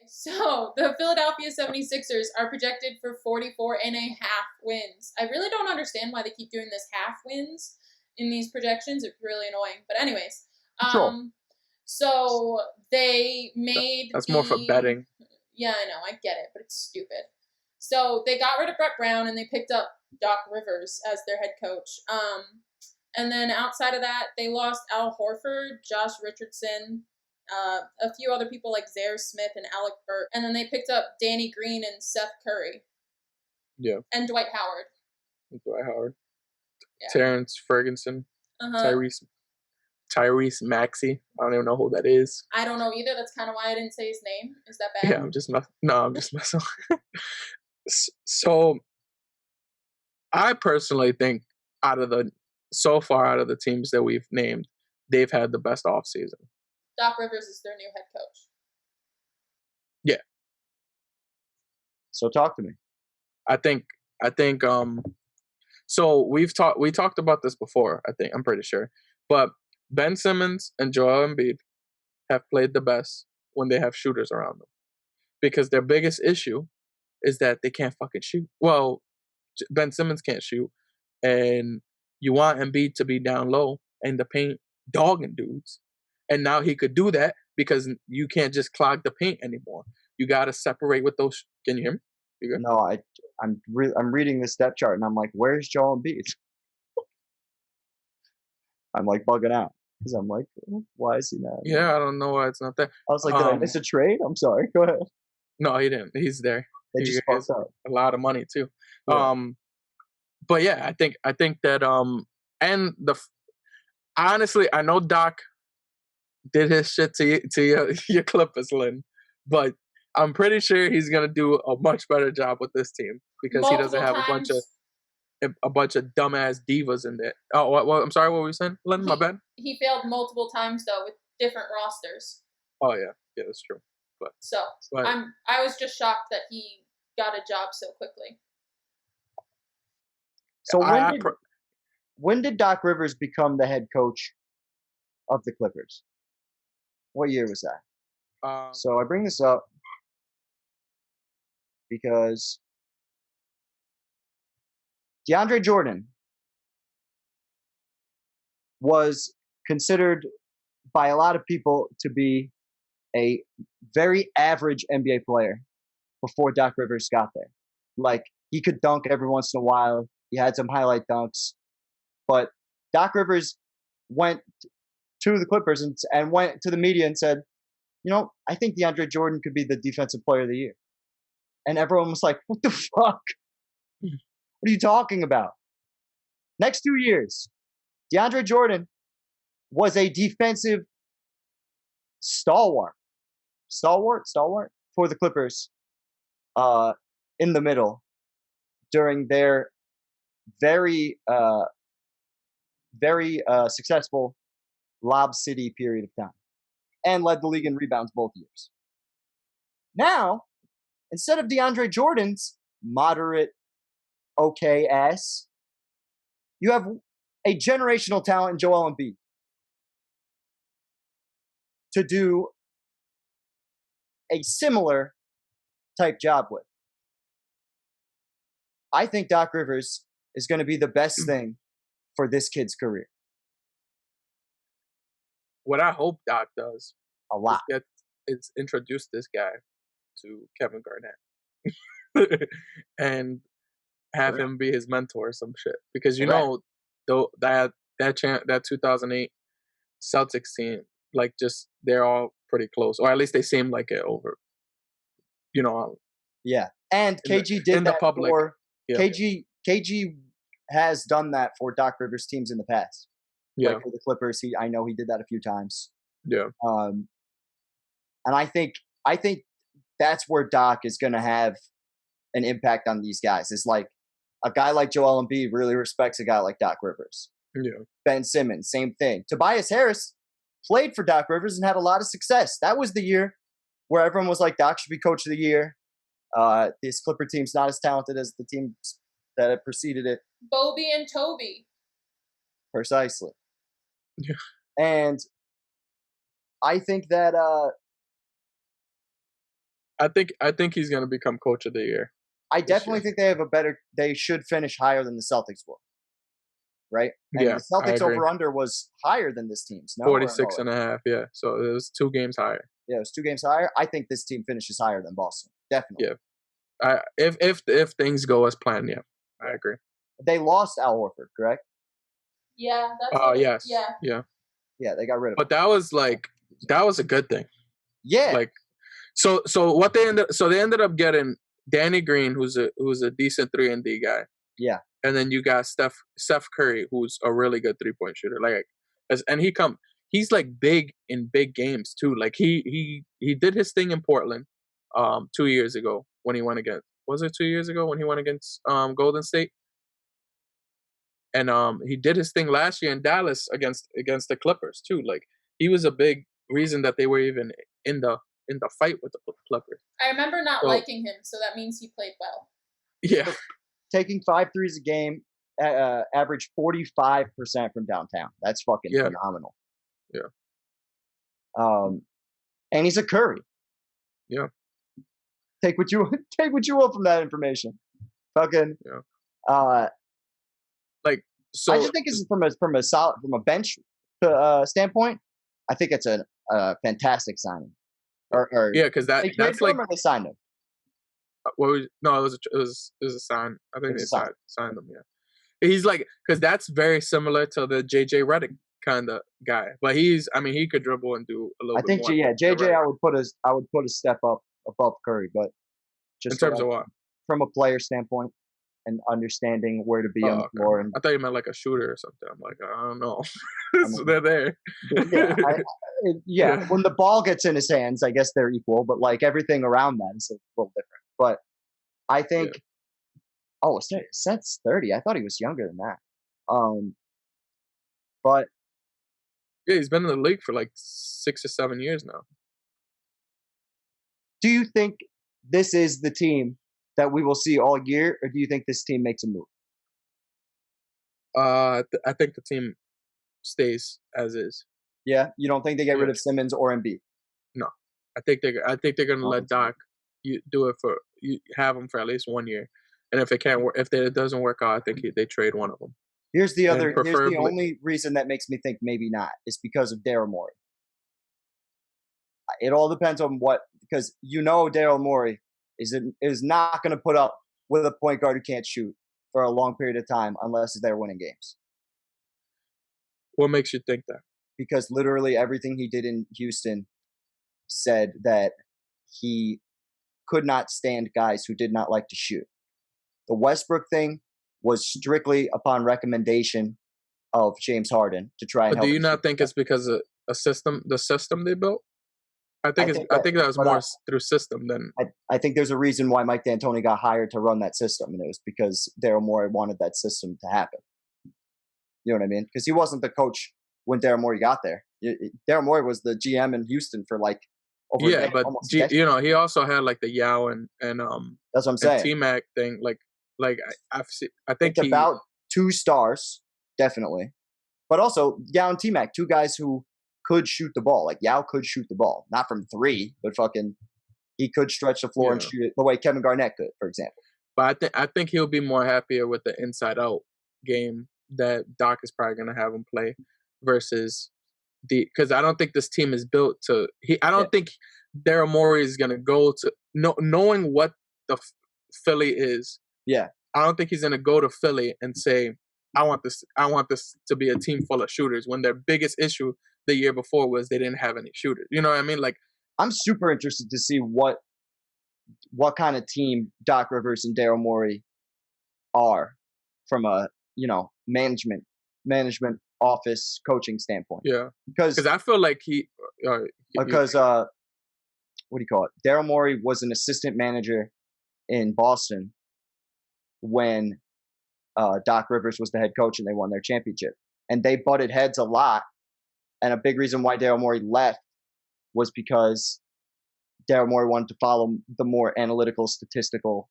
So the Philadelphia 76ers are projected for 44.5 wins. I really don't understand why they keep doing this half wins in these projections. It's really annoying. But anyways, Sure. so they made That's more for betting. Yeah, I know, I get it, but it's stupid. So they got rid of Brett Brown and they picked up Doc Rivers as their head coach. And then outside of that, they lost Al Horford, Josh Richardson, a few other people like Zaire Smith and Alec Burke. And then they picked up Danny Green and Seth Curry. Yeah. And Dwight Howard. Yeah. Terrence Ferguson. Tyrese Maxey. I don't even know who that is. I don't know either. That's kind of why I didn't say his name. Is that bad? Yeah, I'm just messing. So, I personally think out of the teams that we've named, they've had the best offseason. Doc Rivers is their new head coach. Yeah. So talk to me. I think so we talked about this before, I'm pretty sure. But Ben Simmons and Joel Embiid have played the best when they have shooters around them. Because their biggest issue is that they can't fucking shoot. Well, Ben Simmons can't shoot, and you want Embiid to be down low in the paint dogging dudes. And now he could do that because you can't just clog the paint anymore. You got to separate with those. Can you hear me? You good? No, I'm reading this depth chart and I'm like, where's Joel Embiid? I'm like bugging out because I'm like, why is he not? Yeah, I don't know why it's not there. I was like, did I miss a trade? I'm sorry. Go ahead. No, he didn't. He's there. They just fucked up. A lot of money too. Yeah. But yeah, I think that honestly, I know Doc did his shit to your Clippers, Lynn, but I'm pretty sure he's gonna do a much better job with this team because he doesn't have a bunch of dumbass divas in there. Oh, what? I'm sorry. What were you saying, Lynn? My bad. He failed multiple times though with different rosters. Oh yeah, that's true. But I was just shocked that he got a job so quickly. So when did Doc Rivers become the head coach of the Clippers? What year was that? So I bring this up because DeAndre Jordan was considered by a lot of people to be a very average NBA player before Doc Rivers got there. Like, he could dunk every once in a while. He had some highlight dunks. But Doc Rivers went to the Clippers and went to the media and said, I think DeAndre Jordan could be the defensive player of the year. And everyone was like, what the fuck? What are you talking about? Next 2 years, DeAndre Jordan was a defensive stalwart for the Clippers in the middle during their very successful Lob City period of time, and led the league in rebounds both years. Now, instead of DeAndre Jordan's moderate, okay ass, you have a generational talent in Joel Embiid to do a similar type job with. I think Doc Rivers is going to be the best thing for this kid's career. What I hope Doc does a lot is introduce this guy to Kevin Garnett and have him be his mentor or some shit. Because that 2008 Celtics team, like, just they're all pretty close, or at least they seem like it over. Yeah, and KG did that public. KG has done that for Doc Rivers teams in the past. Yeah, like for the Clippers, I know he did that a few times. Yeah, and I think that's where Doc is going to have an impact on these guys. It's like a guy like Joel Embiid really respects a guy like Doc Rivers. Yeah, Ben Simmons, same thing. Tobias Harris played for Doc Rivers and had a lot of success. That was the year where everyone was like, Doc should be coach of the year. This Clipper team's not as talented as the teams that had preceded it. Bobby and Toby. Precisely. Yeah. And I think that I think he's gonna become coach of the year. I this definitely year. think they should finish higher than the Celtics will. Right? And Yeah, the I Celtics agree. over-under was higher than this team's, no? Or 46 lower? and a half, yeah. So it was 2 games higher. Yeah, it was 2 games higher. I think this team finishes higher than Boston. Definitely. Yeah. If things go as planned, yeah, I agree. They lost Al Horford, correct? Yeah, that's Oh, what yes. yeah. Yeah. Yeah, they got rid of But him. that was a good thing. Yeah. Like, so they ended up getting Danny Green, who's a decent 3-and-D guy. Yeah. And then you got Steph Curry, who's a really good 3-point shooter. Like, and he's like big in big games too. Like he did his thing in Portland, 2 years ago when he went against. Was it 2 years ago when he went against Golden State? And he did his thing last year in Dallas against the Clippers too. Like, he was a big reason that they were even in the fight with the Clippers. I remember not liking him, so that means he played well. Yeah. Taking 5 threes a game, average 45% from downtown. That's fucking phenomenal. Yeah. And he's a Curry. Yeah. Take what you will from that information. Fucking. Yeah. So I just think it's from a bench standpoint. I think it's a fantastic signing. Yeah, because that's like they signed him. It was a sign. I think they signed him. Yeah, he's like, because that's very similar to the JJ Redick kind of guy, but he could dribble and do a little bit more. I think JJ I would put a step up above Curry, but just in terms of what, from a player standpoint and understanding where to be on the floor. And I thought you meant like a shooter or something. I'm like, I don't know. So they're there. Yeah, when the ball gets in his hands, I guess they're equal, but like everything around that is a little different. But I think, Seth's 30. I thought he was younger than that. But yeah, he's been in the league for like 6 or 7 years now. Do you think this is the team that we will see all year, or do you think this team makes a move? I think the team stays as is. Yeah, you don't think they get rid of Simmons or Embiid? No, I think they're gonna let Doc have him for at least 1 year, and if it doesn't work out, I think they trade one of them. Here's the only reason that makes me think maybe not is because of Daryl Morey. It all depends on because Daryl Morey is not going to put up with a point guard who can't shoot for a long period of time unless they're winning games. What makes you think that? Because literally everything he did in Houston said that he could not stand guys who did not like to shoot. The Westbrook thing was strictly upon recommendation of James Harden to try and help. Do you not think it's because of the system they built? I think that was more through system than. I think there's a reason why Mike D'Antoni got hired to run that system, and it was because Daryl Morey wanted that system to happen. You know what I mean? Because he wasn't the coach when Daryl Morey got there. Daryl Morey was the GM in Houston for like over a but he also had like the Yao and that's what I'm saying. T-Mac thing, like I've seen. I think it's about 2 stars, definitely, but also Yao and T-Mac, 2 guys who could shoot the ball. Like Yao could shoot the ball, not from 3, but fucking he could stretch the floor and shoot it the way Kevin Garnett could, for example. But I think he'll be more happier with the inside out game that Doc is probably going to have him play versus because I don't think this team is built to. I don't think Daryl Morey is going to go to knowing what the Philly is. Yeah, I don't think he's going to go to Philly and say, I want this to be a team full of shooters when their biggest issue the year before was they didn't have any shooters. You know what I mean? Like, I'm super interested to see what kind of team Doc Rivers and Daryl Morey are from a management office coaching standpoint. Yeah, because I feel like what do you call it? Daryl Morey was an assistant manager in Boston when Doc Rivers was the head coach and they won their championship, and they butted heads a lot. And a big reason why Daryl Morey left was because Daryl Morey wanted to follow the more analytical, statistical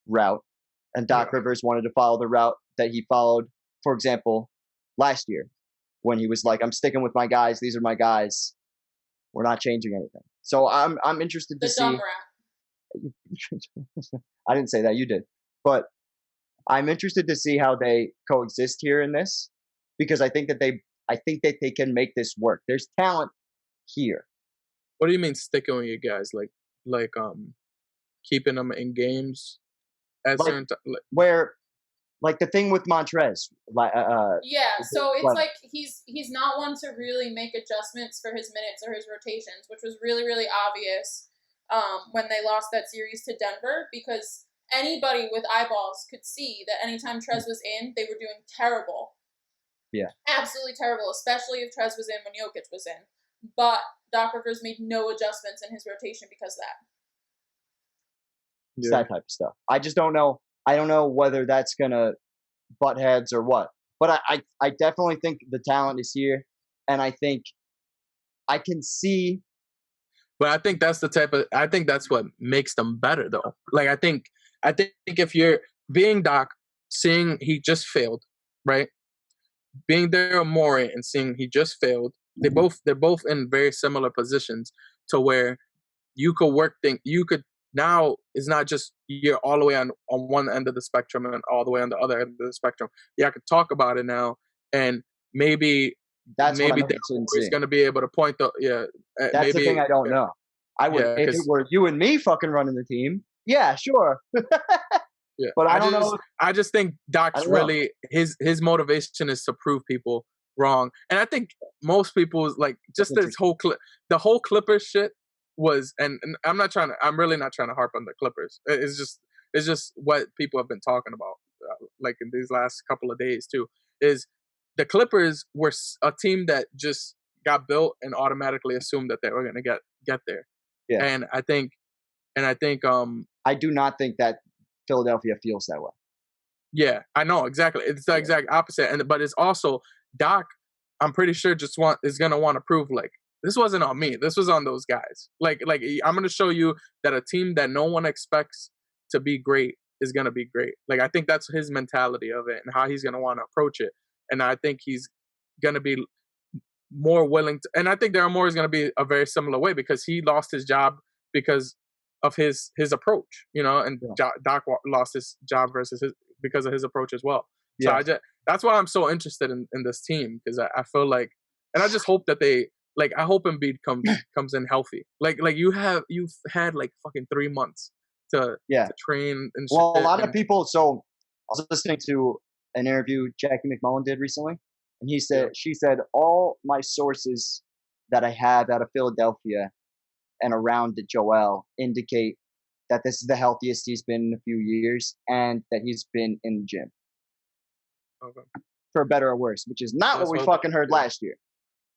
route, and Doc Rivers wanted to follow the route that he followed, for example, last year when he was like, "I'm sticking with my guys. These are my guys. We're not changing anything." So I'm interested to see. The dumb rat. I didn't say that. You did. But I'm interested to see how they coexist here in this because I think that they can make this work. There's talent here. What do you mean sticking with you guys? Like keeping them in games at Like certain where like the thing with Montrez, like Yeah, so it's like like he's not one to really make adjustments for his minutes or his rotations, which was really, really obvious when they lost that series to Denver, because anybody with eyeballs could see that anytime Trez was in, they were doing terrible. Yeah. Absolutely terrible, especially if Trez was in when Jokic was in. But Doc Rivers made no adjustments in his rotation because of that. It's that type of stuff. I just don't know. I don't know whether that's gonna butt heads or what. But I definitely think the talent is here, and I think I can see. But I think that's I think that's what makes them better, though. Like I think if you're being Doc, seeing he just failed, right? Being Daryl Morey and seeing he just failed, they're both in very similar positions to where you could work things. You could now it's not just you're all the way on one end of the spectrum and all the way on the other end of the spectrum. Yeah, I could talk about it now, and maybe That's what I'm Daryl interested in Morey's seeing. going to be able to point the That's maybe the thing I don't know. I would if it were you and me fucking running the team. Yeah, sure. Yeah, but I don't know. I just think Doc's really his motivation is to prove people wrong, and I think most people's like just this whole the whole Clippers shit was, and I'm really not trying to harp on the Clippers. It's just what people have been talking about, like in these last couple of days too. Is the Clippers were a team that just got built and automatically assumed that they were going to get there. Yeah, and I think I do not think that Philadelphia feels that way. Yeah, I know exactly. It's the exact opposite, but it's also Doc. I'm pretty sure is gonna want to prove like this wasn't on me. This was on those guys. Like I'm gonna show you that a team that no one expects to be great is gonna be great. Like I think that's his mentality of it and how he's gonna want to approach it. And I think he's gonna be more willing to. And I think Daryl Morey is gonna be a very similar way because he lost his job because of his approach, and Doc lost his job because of his approach as well. So that's why I'm so interested in this team because I feel like, and I just hope that I hope Embiid comes in healthy. Like you've had like fucking 3 months to train and shit. Well, a lot of people. So I was listening to an interview Jackie McMullen did recently, and she said all my sources that I have out of Philadelphia and around Joel indicate that this is the healthiest he's been in a few years and that he's been in the gym. Okay. For better or worse, which is not what we fucking heard last year.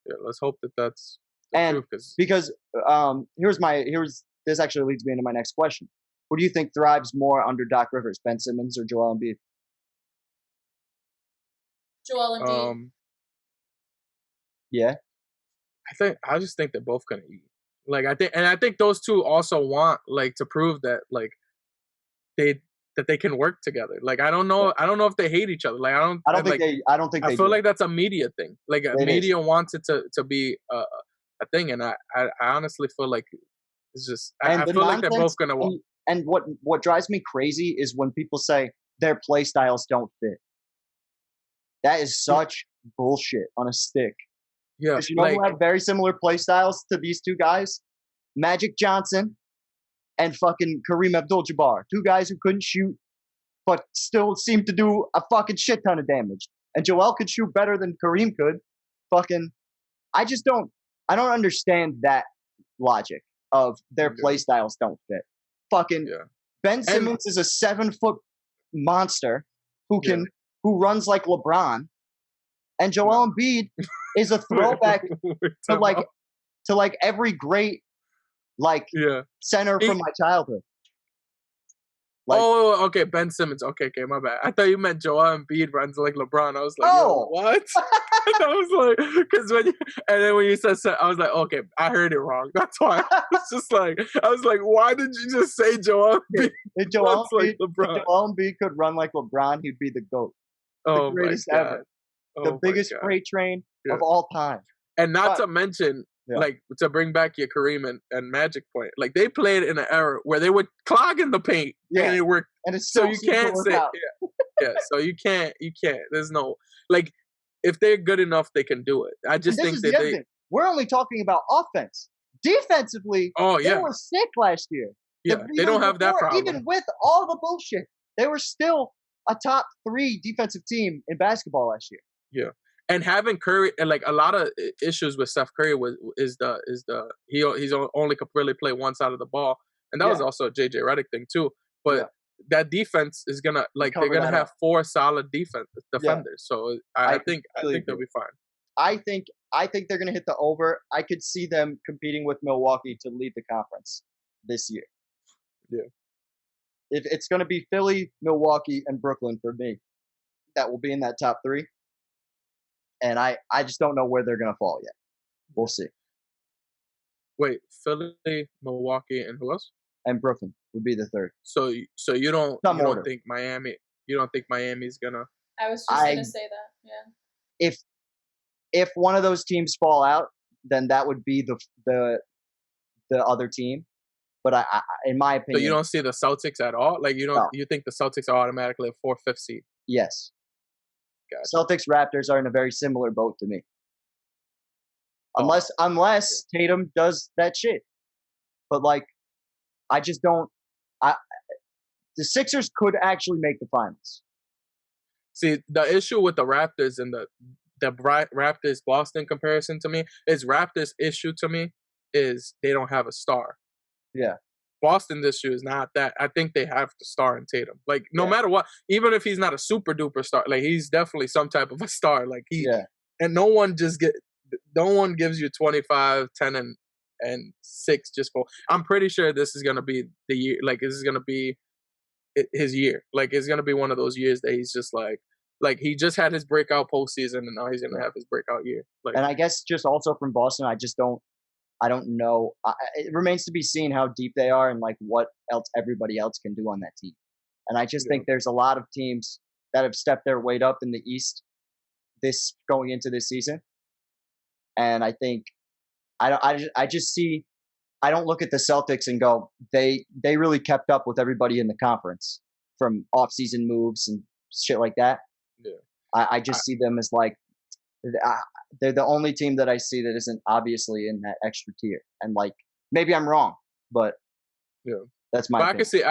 Yeah, let's hope that that's the truth. Because this actually leads me into my next question. Who do you think thrives more under Doc Rivers, Ben Simmons or Joel Embiid? Joel Embiid. Yeah. I just think they're both gonna eat. Like I think those two also want like to prove that like they can work together. Like I don't know if they hate each other. Like I don't think I feel like that's a media thing. Like media wants it to be a thing, and I honestly feel like it's just I feel like they're both gonna. And what drives me crazy is when people say their play styles don't fit. That is such bullshit on a stick. Yeah, because who had very similar play styles to these two guys? Magic Johnson and fucking Kareem Abdul-Jabbar. Two guys who couldn't shoot, but still seemed to do a fucking shit ton of damage. And Joel could shoot better than Kareem could. I don't understand that logic of their play styles don't fit. Ben Simmons is a 7-foot monster who runs like LeBron. And Joel Embiid is a throwback to every great center from my childhood. Okay, Ben Simmons. Okay, my bad. I thought you meant Joel Embiid runs like LeBron. I was like, what? I was like, because and then when you said, I was like, okay, I heard it wrong. That's why I was like, why did you just say Joel Embiid? If Joel Embiid could run like LeBron, he'd be the GOAT. The greatest ever. The biggest freight train of all time. And not to mention, Like, to bring back your Kareem and Magic point. Like, they played in an era where they would clog in the paint and it worked. And it's So you can't say, so you can't. There's no, like, if they're good enough, they can do it. I just think that they. We're only talking about offense. Defensively, they were sick last year. Yeah, they don't have that problem. Even with all the bullshit, they were still a top 3 defensive team in basketball last year. Yeah. And having Curry, and like a lot of issues with Steph Curry he's only could really play one side of the ball, and that was also a JJ Redick thing too. But that defense is gonna they're gonna have 4 solid defenders. So I think they'll be fine. I think they're gonna hit the over. I could see them competing with Milwaukee to lead the conference this year. Yeah. It's gonna be Philly, Milwaukee, and Brooklyn for me. That will be in that top 3. And I just don't know where they're going to fall yet. We'll see. Wait, Philly, Milwaukee, and who else? And Brooklyn would be the 3rd. So you don't think Miami? You don't think Miami's gonna? I was just gonna say that. Yeah. If one of those teams fall out, then that would be the other team. But I in my opinion, so you don't see the Celtics at all. Like you think the Celtics are automatically a 4th, 5th seed? Yes. Gotcha. Celtics Raptors are in a very similar boat to me. Unless Tatum does that shit. But like, I just don't. The Sixers could actually make the finals. See, the issue with the Raptors and the Raptors Boston comparison to me is Raptors' issue to me is they don't have a star. Yeah. Boston's issue is not that. I think they have to star in Tatum. Like, no matter what, even if he's not a super duper star, like he's definitely some type of a star. Like and no one gives you 25, 10, and 6 just for. I'm pretty sure this is gonna be the year. Like, this is gonna be his year. Like, it's gonna be one of those years that he's just like he just had his breakout postseason, and now he's gonna have his breakout year. Like, and I guess just also from Boston, I don't know. It remains to be seen how deep they are and like what else everybody else can do on that team. And I just think there's a lot of teams that have stepped their weight up in the East going into this season. And I think I just see. I don't look at the Celtics and go they really kept up with everybody in the conference from off-season moves and shit like that. Yeah. I just see them as like. They're the only team that I see that isn't obviously in that extra tier, and like maybe I'm wrong, but that's my. But I see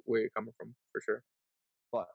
where you're coming from for sure. But